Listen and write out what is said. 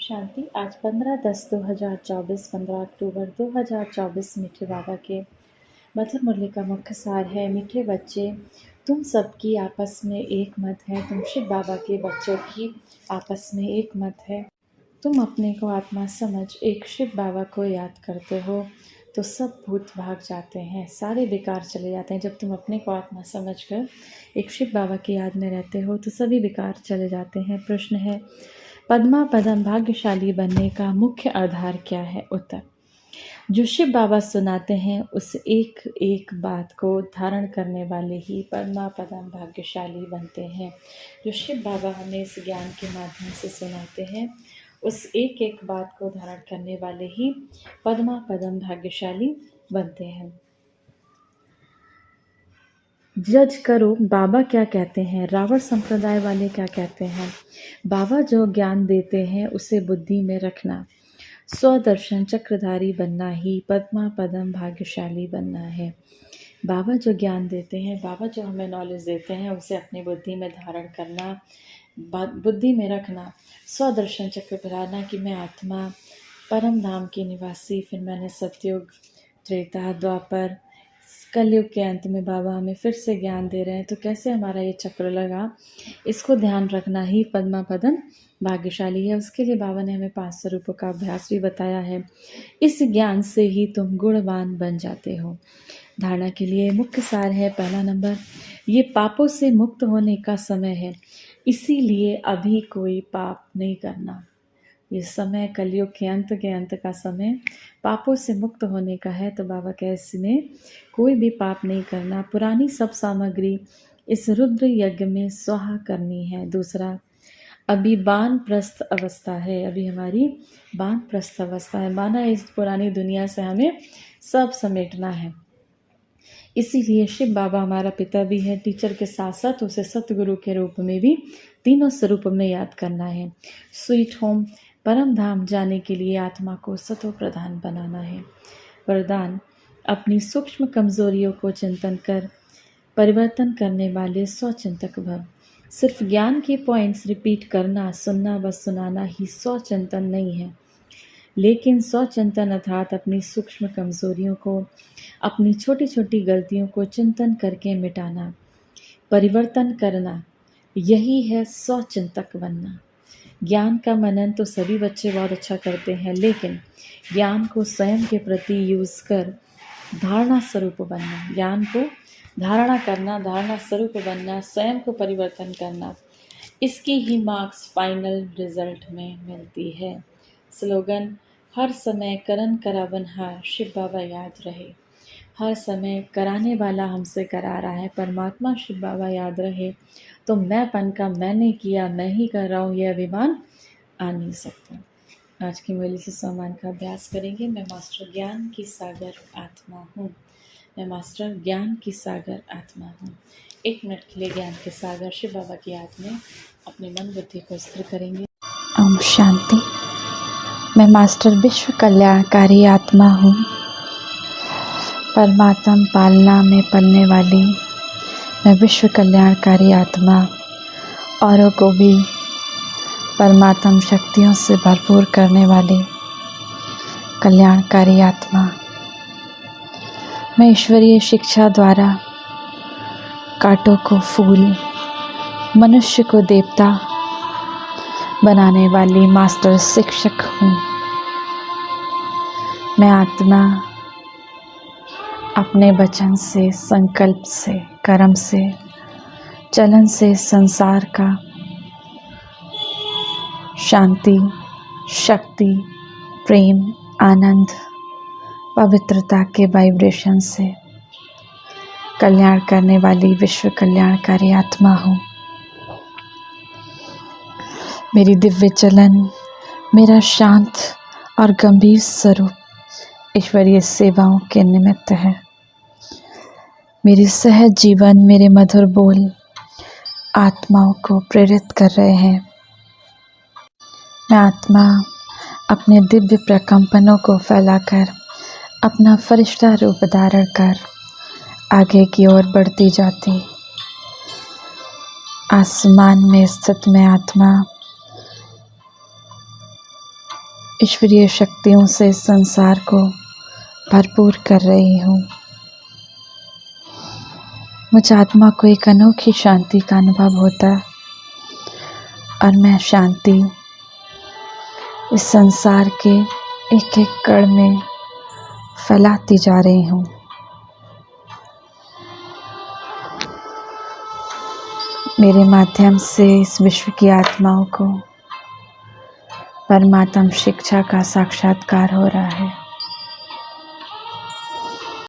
शांति। आज 15/10/2024 15 अक्टूबर 2024 मीठे बाबा के मधुर मुरली का मुख्य सार है। मीठे बच्चे, तुम सबकी आपस में एक मत है। तुम शिव बाबा के बच्चों की आपस में एक मत है। तुम अपने को आत्मा समझ एक शिव बाबा को याद करते हो तो सब भूत भाग जाते हैं, सारे विकार चले जाते हैं। जब तुम अपने को आत्मा समझकर एक शिव बाबा की याद में रहते हो तो सभी विकार चले जाते हैं। प्रश्न है, पद्मा पदम भाग्यशाली बनने का मुख्य आधार क्या है? उत्तर, जो शिव बाबा सुनाते हैं उस एक एक बात को धारण करने वाले ही पद्मा पदम भाग्यशाली बनते हैं। जो शिव बाबा हमें इस ज्ञान के माध्यम से सुनाते हैं उस एक एक बात को धारण करने वाले ही पद्मा पदम भाग्यशाली बनते हैं। जज करो बाबा क्या कहते हैं। रावण संप्रदाय वाले क्या कहते हैं? बाबा जो ज्ञान देते हैं उसे बुद्धि में रखना। स्वदर्शन चक्रधारी बनना ही पद्मा पदम भाग्यशाली बनना है। बाबा जो ज्ञान देते हैं, बाबा जो हमें नॉलेज देते हैं उसे अपनी बुद्धि में धारण करना, बुद्धि में रखना। स्वदर्शन चक्र बनाना कि मैं आत्मा परम धाम की निवासी। फिर मैंने सतयुग, त्रेता, द्वापर, कलयुग के अंत में बाबा हमें फिर से ज्ञान दे रहे हैं, तो कैसे हमारा ये चक्र लगा, इसको ध्यान रखना ही पद्मा पदम भाग्यशाली है। उसके लिए बाबा ने हमें 5 स्वरूपों का अभ्यास भी बताया है। इस ज्ञान से ही तुम गुणवान बन जाते हो। धारणा के लिए मुख्य सार है। पहला नंबर, ये पापों से मुक्त होने का समय है, इसीलिए अभी कोई पाप नहीं करना। ये समय कलयुग के अंत का समय पापों से मुक्त होने का है, तो बाबा कहे इसमें कोई भी पाप नहीं करना। पुरानी सब सामग्री इस रुद्र यज्ञ में स्वाहा करनी है। दूसरा, अभी वानप्रस्थ अवस्था है, अभी हमारी वानप्रस्थ अवस्था है, माना इस पुरानी दुनिया से हमें सब समेटना है। इसीलिए शिव बाबा हमारा पिता भी है, टीचर के साथ साथ उसे सतगुरु के रूप में भी तीनों स्वरूप में याद करना है। स्वीट होम परम धाम जाने के लिए आत्मा को सतो प्रधान बनाना है। वरदान, अपनी सूक्ष्म कमजोरियों को चिंतन कर परिवर्तन करने वाले स्वचिंतक भव। सिर्फ ज्ञान के पॉइंट्स रिपीट करना, सुनना व सुनाना ही स्वचिंतन नहीं है, लेकिन स्वचिंतन अर्थात अपनी सूक्ष्म कमजोरियों को, अपनी छोटी छोटी गलतियों को चिंतन करके मिटाना, परिवर्तन करना, यही है स्वचिंतक बनना। ज्ञान का मनन तो सभी बच्चे बहुत अच्छा करते हैं, लेकिन ज्ञान को स्वयं के प्रति यूज़ कर धारणा स्वरूप बनना, ज्ञान को धारणा करना, धारणा स्वरूप बनना, स्वयं को परिवर्तन करना, इसकी ही मार्क्स फाइनल रिजल्ट में मिलती है। स्लोगन, हर समय करन करावनहार शिव बाबा याद रहे। हर समय कराने वाला हमसे करा रहा है, परमात्मा शिव बाबा याद रहे, तो मैंपन का मैंने किया, मैं ही कर रहा हूँ, ये अभिमान आ नहीं सकता। आज की मुरली से सम्मान का अभ्यास करेंगे। मैं मास्टर ज्ञान की सागर आत्मा हूँ। मैं मास्टर ज्ञान की सागर आत्मा हूँ। 1 मिनट के लिए ज्ञान के सागर शिव बाबा की याद में अपने मन बुद्धि को स्थिर करेंगे। ओम शांति। मैं मास्टर विश्व कल्याणकारी आत्मा हूँ। परमात्म पालना में पलने वाली मैं विश्व कल्याणकारी आत्मा, औरों को भी परमात्म शक्तियों से भरपूर करने वाली कल्याणकारी आत्मा। मैं ईश्वरीय शिक्षा द्वारा कांटों को फूल, मनुष्य को देवता बनाने वाली मास्टर शिक्षक हूँ। मैं आत्मा अपने वचन से, संकल्प से, कर्म से, चलन से संसार का शांति, शक्ति, प्रेम, आनंद, पवित्रता के वाइब्रेशन से कल्याण करने वाली विश्व कल्याणकारी आत्मा हूँ। मेरी दिव्य चलन, मेरा शांत और गंभीर स्वरूप ईश्वरीय सेवाओं के निमित्त है। मेरी सहज जीवन, मेरे मधुर बोल आत्माओं को प्रेरित कर रहे हैं। मैं आत्मा अपने दिव्य प्रकंपनों को फैलाकर अपना फरिश्ता रूप धारण कर आगे की ओर बढ़ती जाती। आसमान में स्थित मैं आत्मा ईश्वरीय शक्तियों से इस संसार को भरपूर कर रही हूँ। मुझ आत्मा को एक अनोखी शांति का अनुभव होता है और मैं शांति इस संसार के एक एक कण में फैलाती जा रही हूँ। मेरे माध्यम से इस विश्व की आत्माओं को परमात्म शिक्षा का साक्षात्कार हो रहा है।